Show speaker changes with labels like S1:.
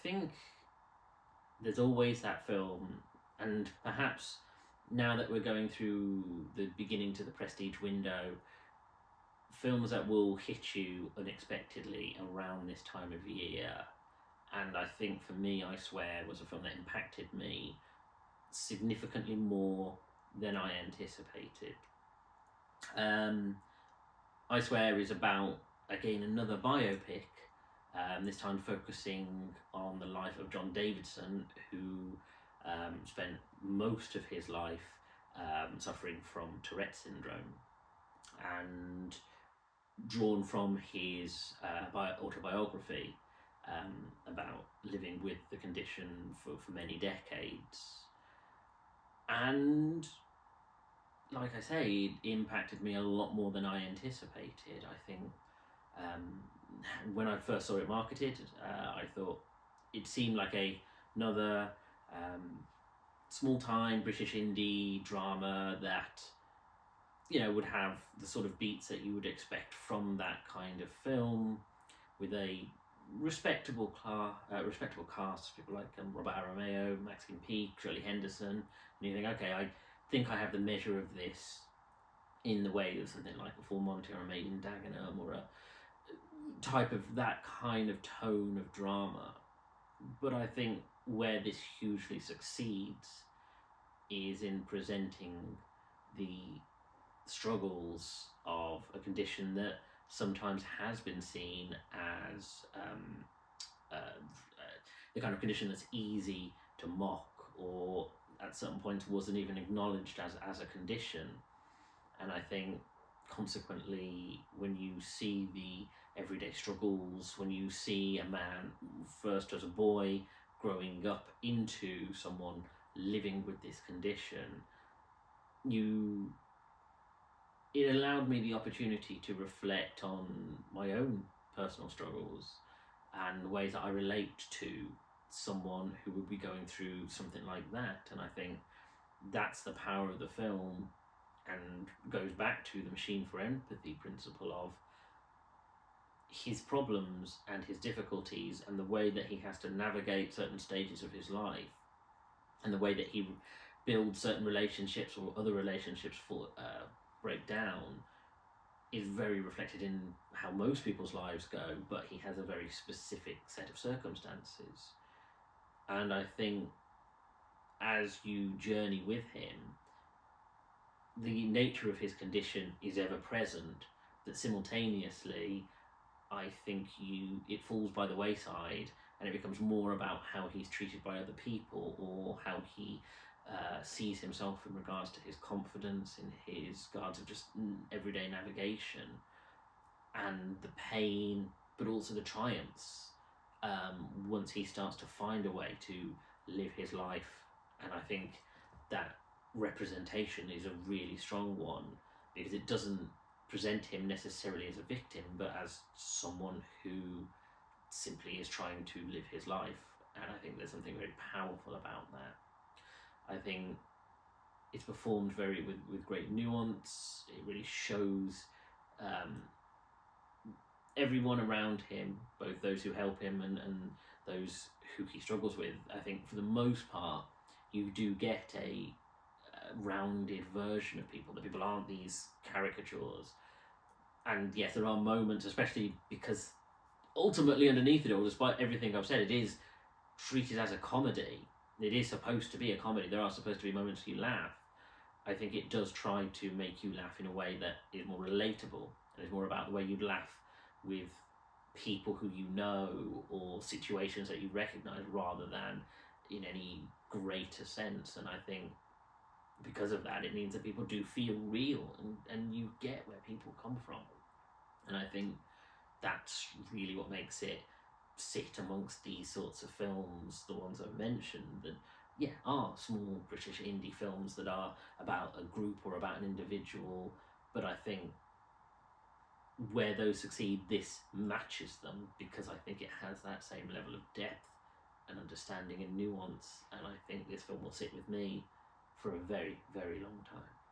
S1: think there's always that film, and perhaps now that we're going through the beginning to the prestige window, films that will hit you unexpectedly around this time of year. And I think for me, I Swear was a film that impacted me significantly more than I anticipated. I Swear is about, again, another biopic, this time focusing on the life of John Davidson, who spent most of his life suffering from Tourette syndrome, and drawn from his autobiography about living with the condition for many decades. And like I say, it impacted me a lot more than I anticipated. I think when I first saw it marketed, I thought it seemed like another small-time British indie drama that, you know, would have the sort of beats that you would expect from that kind of film, with a respectable cast, people like Robert Aramayo, Maxine Peake, Shirley Henderson, and you think, okay, I think I have the measure of this in the way of something like a Full Monty or a Made in Dagenham, or a type of that kind of tone of drama. But I think where this hugely succeeds is in presenting the struggles of a condition that sometimes has been seen as the kind of condition that's easy to mock, or at certain points wasn't even acknowledged as a condition. And I think consequently, when you see the everyday struggles, when you see a man first as a boy growing up into someone living with this condition, it allowed me the opportunity to reflect on my own personal struggles and the ways that I relate to someone who would be going through something like that. And I think that's the power of the film, and goes back to the machine for empathy principle of his problems and his difficulties, and the way that he has to navigate certain stages of his life, and the way that he builds certain relationships or other relationships break down, is very reflected in how most people's lives go, but he has a very specific set of circumstances. And I think as you journey with him, the nature of his condition is ever present, but simultaneously I think it falls by the wayside, and it becomes more about how he's treated by other people, or how he sees himself in regards to his confidence, in his regards of just everyday navigation, and the pain, but also the triumphs, once he starts to find a way to live his life. And I think that representation is a really strong one, because it doesn't present him necessarily as a victim, but as someone who simply is trying to live his life. And I think there's something very powerful about that. I think it's performed with great nuance. It really shows everyone around him, both those who help him and those who he struggles with. I think for the most part, you do get a rounded version of people. The people aren't these caricatures. And yes, there are moments, especially because ultimately underneath it all, despite everything I've said, it is treated as a comedy. It is supposed to be a comedy. There are supposed to be moments you laugh. I think it does try to make you laugh in a way that is more relatable, and is more about the way you'd laugh with people who you know, or situations that you recognise, rather than in any greater sense. And I think because of that, it means that people do feel real, and you get where people come from. And I think that's really what makes it sit amongst these sorts of films, the ones I've mentioned, that are small British indie films that are about a group or about an individual. But I think where those succeed, this matches them, because I think it has that same level of depth and understanding and nuance. And I think this film will sit with me for a very, very long time.